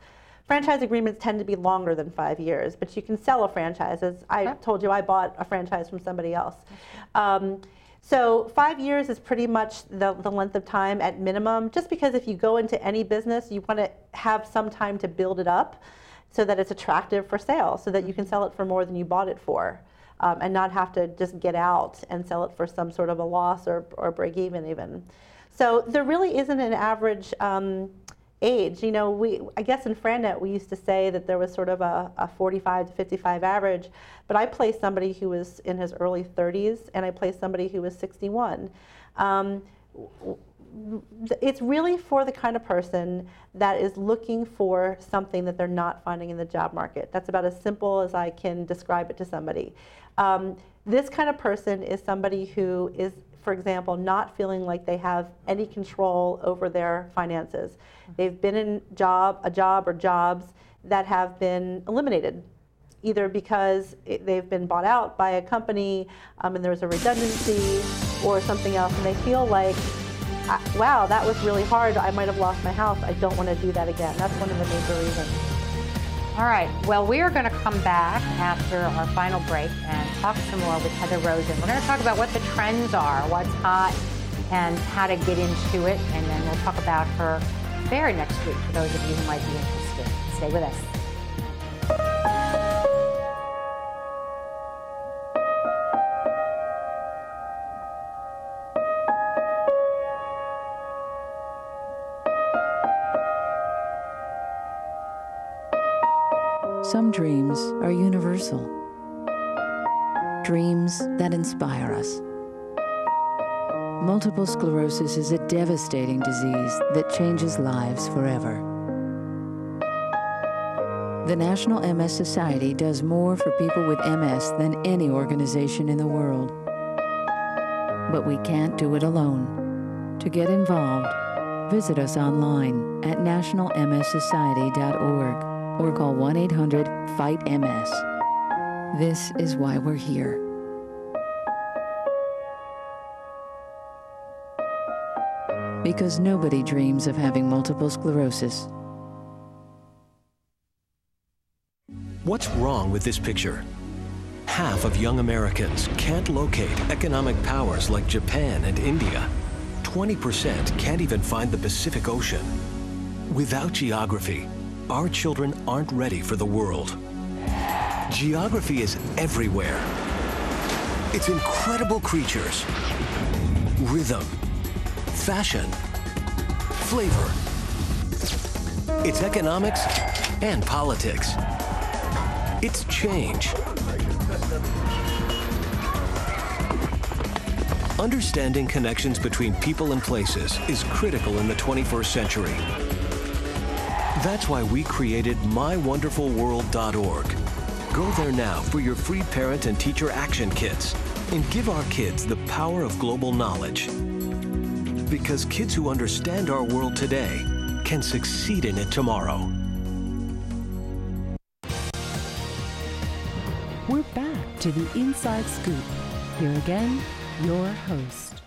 Franchise agreements tend to be longer than 5 years, but you can sell a franchise. As I told you, I bought a franchise from somebody else. So 5 years is pretty much the length of time at minimum, just because if you go into any business, you want to have some time to build it up so that it's attractive for sale, so that you can sell it for more than you bought it for, and not have to just get out and sell it for some sort of a loss or break even. So there really isn't an average age. You know, I guess in FranNet we used to say that there was sort of a 45 to 55 average, but I placed somebody who was in his early 30s, and I placed somebody who was 61. It's really for the kind of person that is looking for something that they're not finding in the job market. That's about as simple as I can describe it to somebody. This kind of person is somebody who is, for example, not feeling like they have any control over their finances. They've been in a job or jobs that have been eliminated, either because they've been bought out by a company and there's a redundancy or something else, and they feel like, wow, that was really hard. I might have lost my house. I don't want to do that again. That's one of the major reasons. All right. Well, we are going to come back after our final break and talk some more with Heather Rosen. We're going to talk about what the trends are, what's hot, and how to get into it. And then we'll talk about her fair next week for those of you who might be interested. Stay with us. Some dreams are universal. Dreams that inspire us. Multiple sclerosis is a devastating disease that changes lives forever. The National MS Society does more for people with MS than any organization in the world. But we can't do it alone. To get involved, visit us online at nationalmssociety.org. or call 1-800-FIGHT-MS. This is why we're here. Because nobody dreams of having multiple sclerosis. What's wrong with this picture? Half of young Americans can't locate economic powers like Japan and India. 20% can't even find the Pacific Ocean. Without geography, our children aren't ready for the world. Geography is everywhere. It's incredible creatures, rhythm, fashion, flavor. It's economics and politics. It's change. Understanding connections between people and places is critical in the 21st century. That's why we created mywonderfulworld.org. Go there now for your free parent and teacher action kits and give our kids the power of global knowledge. Because kids who understand our world today can succeed in it tomorrow. We're back to the Inside Scoop. Here again, your host.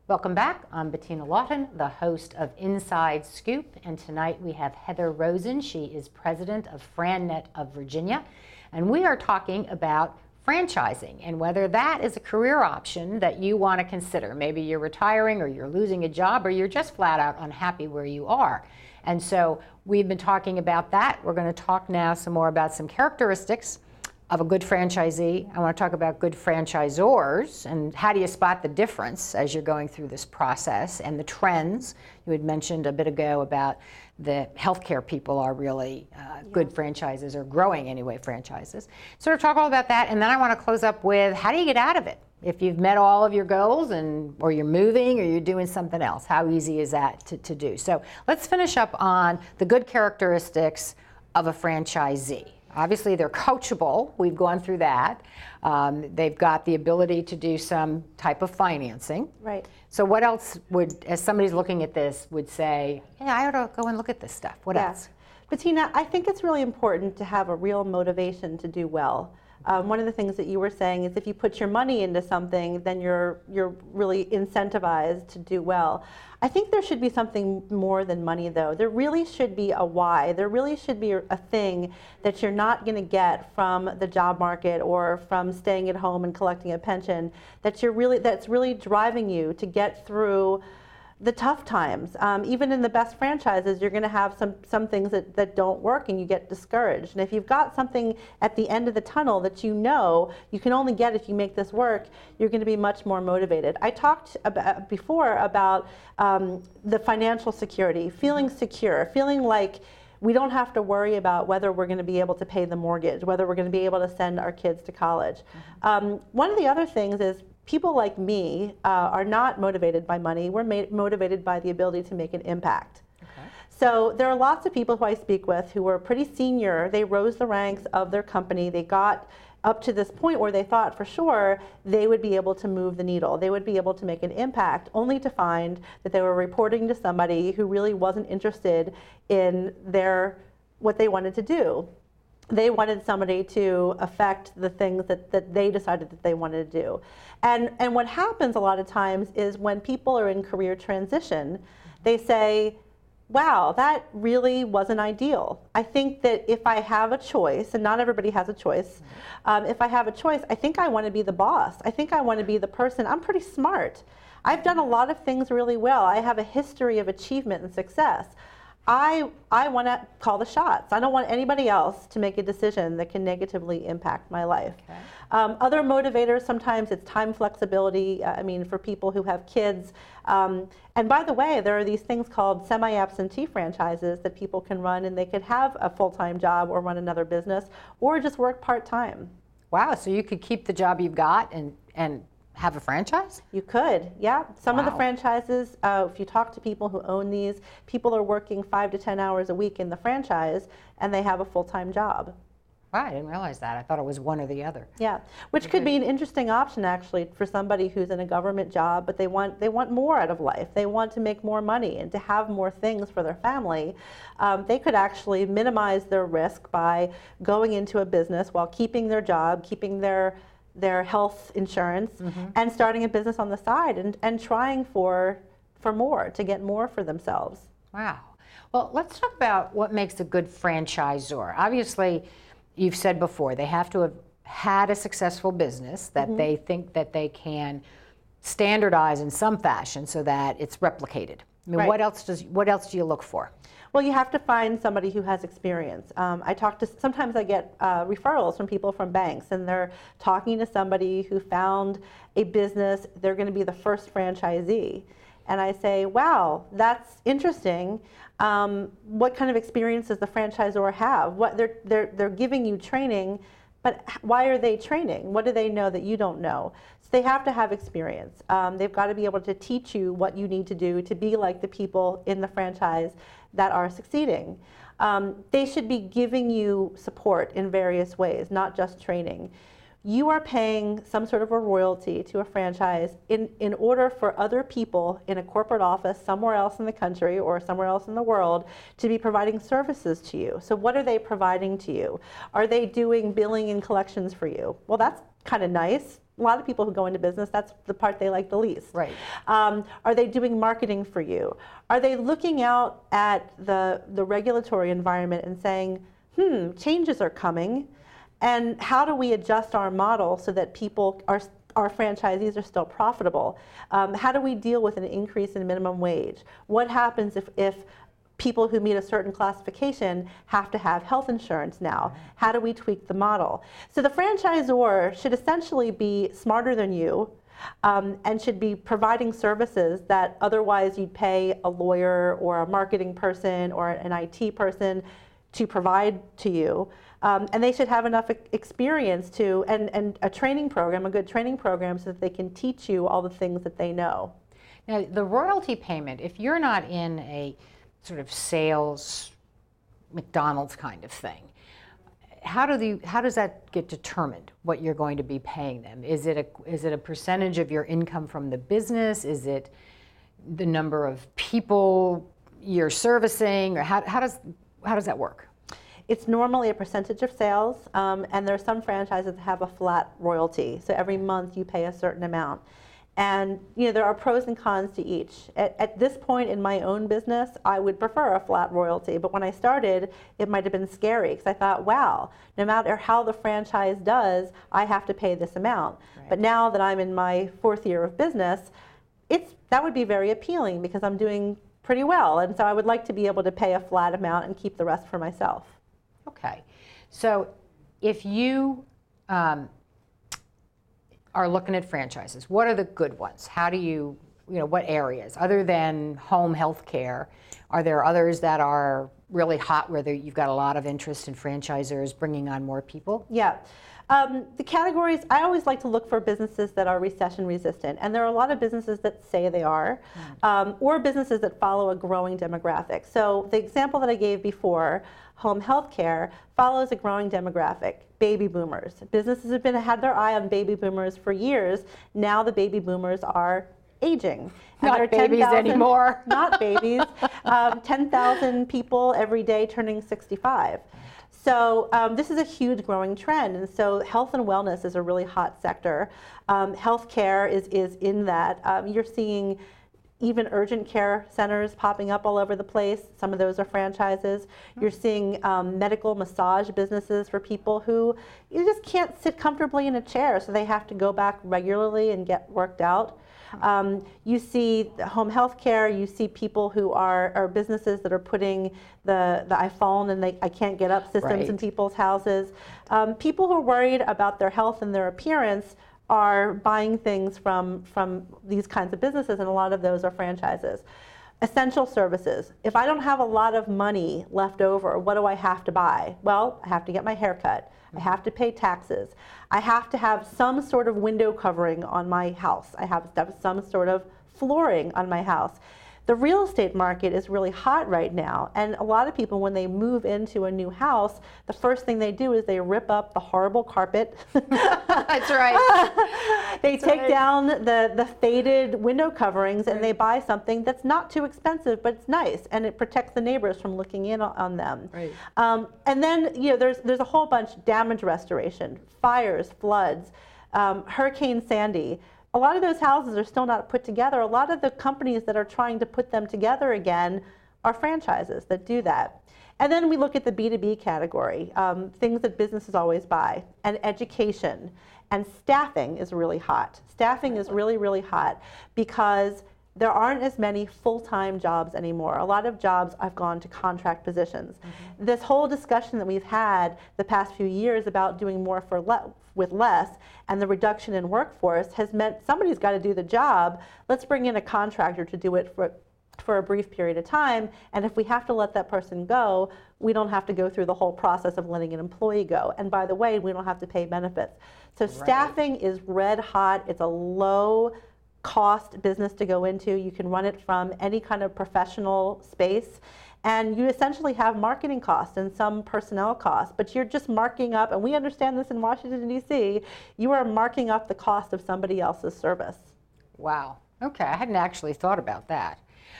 Welcome back. I'm Bettina Lawton, the host of Inside Scoop, and tonight we have Heather Rosen. She is president of FranNet of Virginia, and we are talking about franchising and whether that is a career option that you want to consider. Maybe you're retiring or you're losing a job or you're just flat out unhappy where you are. And so we've been talking about that. We're going to talk now some more about some characteristics of a good franchisee. I want to talk about good franchisors and how do you spot the difference as you're going through this process and the trends. You had mentioned a bit ago about the healthcare people are really good franchises, or growing anyway franchises. So we'll talk all about that, and then I want to close up with how do you get out of it? If you've met all of your goals or you're moving or you're doing something else, how easy is that to do? So let's finish up on the good characteristics of a franchisee. Obviously, they're coachable. We've gone through that. They've got the ability to do some type of financing. Right. So what else would, as somebody's looking at this, would say, yeah, I ought to go and look at this stuff. What else? Bettina, I think it's really important to have a real motivation to do well. One of the things that you were saying is if you put your money into something, then you're really incentivized to do well. I think there should be something more than money, though. There really should be a why. There really should be a thing that you're not going to get from the job market or from staying at home and collecting a pension, that's really driving you to get through the tough times. Even in the best franchises, you're going to have some things that don't work and you get discouraged. And if you've got something at the end of the tunnel that you know you can only get if you make this work, you're going to be much more motivated. I talked before about the financial security, feeling secure, feeling like we don't have to worry about whether we're going to be able to pay the mortgage, whether we're going to be able to send our kids to college. One of the other things is people like me are not motivated by money. We're motivated by the ability to make an impact. Okay. So there are lots of people who I speak with who were pretty senior. They rose the ranks of their company. They got up to this point where they thought for sure they would be able to move the needle. They would be able to make an impact, only to find that they were reporting to somebody who really wasn't interested in what they wanted to do. They wanted somebody to affect the things that they decided that they wanted to do. And what happens a lot of times is when people are in career transition, they say, wow, that really wasn't ideal. I think that if I have a choice, and not everybody has a choice, if I have a choice, I think I want to be the boss. I think I want to be the person. I'm pretty smart. I've done a lot of things really well. I have a history of achievement and success. I want to call the shots. I don't want anybody else to make a decision that can negatively impact my life. Okay. Other motivators, sometimes it's time flexibility. I mean, for people who have kids. And by the way, there are these things called semi-absentee franchises that people can run, and they could have a full-time job or run another business or just work part-time. Wow, so you could keep the job you've got and have a franchise? You could, yeah. Some of the franchises, if you talk to people who own these, people are working 5 to 10 hours a week in the franchise and they have a full-time job. Wow, I didn't realize that. I thought it was one or the other. Yeah, which could be an interesting option actually for somebody who's in a government job, but they want more out of life. They want to make more money and to have more things for their family. They could actually minimize their risk by going into a business while keeping their job, keeping their health insurance, and starting a business on the side and trying for more, to get more for themselves. Wow. Well, let's talk about what makes a good franchisor. Obviously, you've said before, they have to have had a successful business that they think that they can standardize in some fashion so that it's replicated. I mean, what else do you look for? Well, you have to find somebody who has experience. Sometimes I get referrals from people from banks, and they're talking to somebody who found a business. They're going to be the first franchisee. and I say, wow, that's interesting. What kind of experience does the franchisor have? What they're giving you training, but why are they training? What do they know that you don't know? So they have to have experience. They've got to be able to teach you what you need to do to be like the people in the franchise that are succeeding. They should be giving you support in various ways, not just training. You are paying some sort of a royalty to a franchise in order for other people in a corporate office somewhere else in the country or somewhere else in the world to be providing services to you. So what are they providing to you? Are they doing billing and collections for you? Well, that's kind of nice. A lot of people who go into business, that's the part they like the least. Right. Are they doing marketing for you? Are they looking out at the regulatory environment and saying, changes are coming, and how do we adjust our model so that our franchisees are still profitable? How do we deal with an increase in minimum wage? What happens if people who meet a certain classification have to have health insurance now? How do we tweak the model? So the franchisor should essentially be smarter than you, and should be providing services that otherwise you'd pay a lawyer or a marketing person or an IT person to provide to you. And they should have enough experience to, and a training program, a good training program, so that they can teach you all the things that they know. Now, the royalty payment, if you're not in a sort of sales McDonald's kind of thing, how does that get determined, what you're going to be paying them? Is it a percentage of your income from the business? Is it the number of people you're servicing? Or how does that work? It's normally a percentage of sales, and there are some franchises that have a flat royalty. So every month you pay a certain amount. And there are pros and cons to each. At this point in my own business, I would prefer a flat royalty. But when I started, it might have been scary because I thought, wow, no matter how the franchise does, I have to pay this amount. Right. But now that I'm in my 4th year of business, that would be very appealing because I'm doing pretty well. And so I would like to be able to pay a flat amount and keep the rest for myself. Okay. So if you are looking at franchises, what are the good ones? How do you, what areas, other than home health care, are there others that are really hot where you've got a lot of interest in franchisors bringing on more people? Yeah. The categories, I always like to look for businesses that are recession resistant, and there are a lot of businesses that say they are, or businesses that follow a growing demographic. So the example that I gave before, home health care, follows a growing demographic, baby boomers. Businesses have had their eye on baby boomers for years. Now the baby boomers are aging. And not babies anymore. Not babies. 10,000 people every day turning 65. So this is a huge growing trend, and so health and wellness is a really hot sector. Healthcare is in that. You're seeing even urgent care centers popping up all over the place. Some of those are franchises. You're seeing medical massage businesses for people who you just can't sit comfortably in a chair, so they have to go back regularly and get worked out. You see home health care, you see people who are businesses that are putting the iPhone and I can't get up systems in people's houses. People who are worried about their health and their appearance are buying things from these kinds of businesses, and a lot of those are franchises. Essential services. If I don't have a lot of money left over, what do I have to buy? Well, I have to get my hair cut. I have to pay taxes. I have to have some sort of window covering on my house. I have to have some sort of flooring on my house. The real estate market is really hot right now, and a lot of people, when they move into a new house, the first thing they do is they rip up the horrible carpet. That's right. They take down the faded window coverings, and they buy something that's not too expensive, but it's nice, and it protects the neighbors from looking in on them. Right. And then there's a whole bunch: damage restoration, fires, floods, Hurricane Sandy. A lot of those houses are still not put together. A lot of the companies that are trying to put them together again are franchises that do that. And then we look at the B2B category, things that businesses always buy, and education. And staffing is really hot. Staffing is really, really hot because there aren't as many full-time jobs anymore. A lot of jobs have gone to contract positions. This whole discussion that we've had the past few years about doing more for with less and the reduction in workforce has meant somebody's got to do the job. Let's bring in a contractor to do it for a brief period of time, and if we have to let that person go, we don't have to go through the whole process of letting an employee go. And by the way, we don't have to pay benefits. So staffing is red hot. It's a low cost business to go into. You can run it from any kind of professional space, and you essentially have marketing costs and some personnel costs, but you're just marking up, and we understand this in Washington, D.C., you are marking up the cost of somebody else's service. Wow. Okay, I hadn't actually thought about that.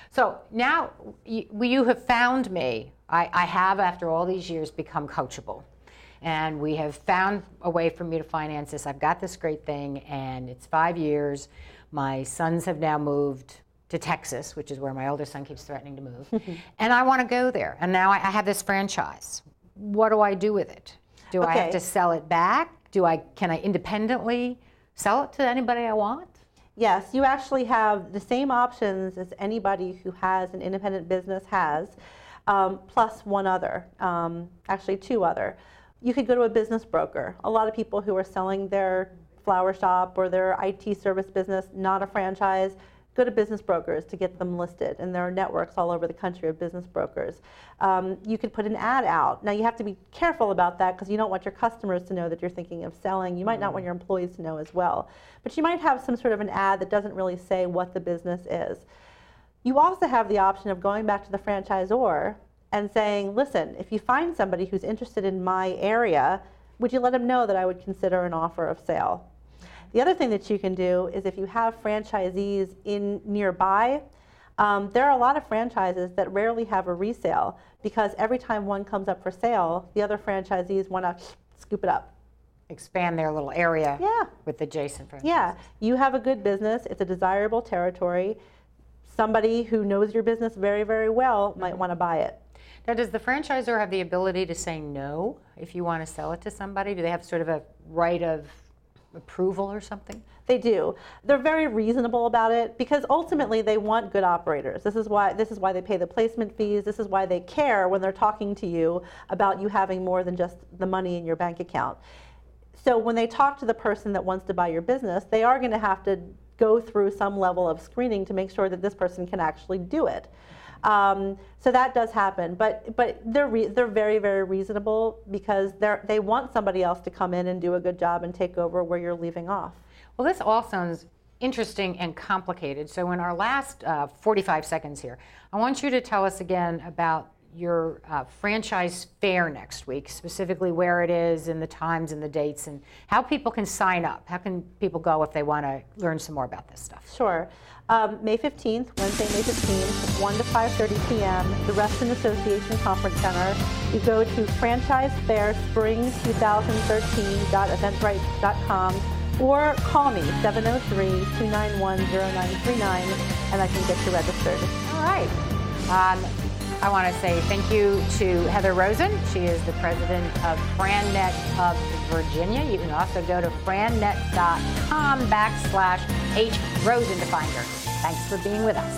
So now you have found me. I have, after all these years, become coachable. And we have found a way for me to finance this. I've got this great thing, and it's 5 years. My sons have now moved to Texas, which is where my older son keeps threatening to move. And I want to go there. And now I have this franchise. What do I do with it? Do I have to sell it back? Can I independently sell it to anybody I want? Yes, you actually have the same options as anybody who has an independent business has, plus one other, actually two other. You could go to a business broker. A lot of people who are selling their flower shop or their IT service business, not a franchise, go to business brokers to get them listed, and there are networks all over the country of business brokers. You could put an ad out. Now you have to be careful about that because you don't want your customers to know that you're thinking of selling. You might not want your employees to know as well. But you might have some sort of an ad that doesn't really say what the business is. You also have the option of going back to the franchisor and saying, listen, if you find somebody who's interested in my area, would you let them know that I would consider an offer of sale? The other thing that you can do is if you have franchisees nearby, there are a lot of franchises that rarely have a resale because every time one comes up for sale, the other franchisees want to scoop it up. Expand their little area with adjacent franchises. Yeah, you have a good business, it's a desirable territory. Somebody who knows your business very, very well might want to buy it. Now, does the franchisor have the ability to say no if you want to sell it to somebody? Do they have sort of a right of approval or something? They do. They're very reasonable about it because ultimately they want good operators. This is why they pay the placement fees. This is why they care when they're talking to you about you having more than just the money in your bank account. So when they talk to the person that wants to buy your business, they are going to have to go through some level of screening to make sure that this person can actually do it. So that does happen, but they're very, very reasonable because they want somebody else to come in and do a good job and take over where you're leaving off. Well, this all sounds interesting and complicated. So in our last 45 seconds here, I want you to tell us again about your franchise fair next week, specifically where it is and the times and the dates and how people can sign up. How can people go if they want to learn some more about this stuff? Sure. May 15th, Wednesday, May 15th, 1 to 5:30 p.m., the Reston Association Conference Center. You go to franchisefairspring2013.eventbrite.com or call me, 703-291-0939, and I can get you registered. All right. I want to say thank you to Heather Rosen. She is the president of FranNet of Virginia. You can also go to frannet.com/HRosen to find her. Thanks for being with us.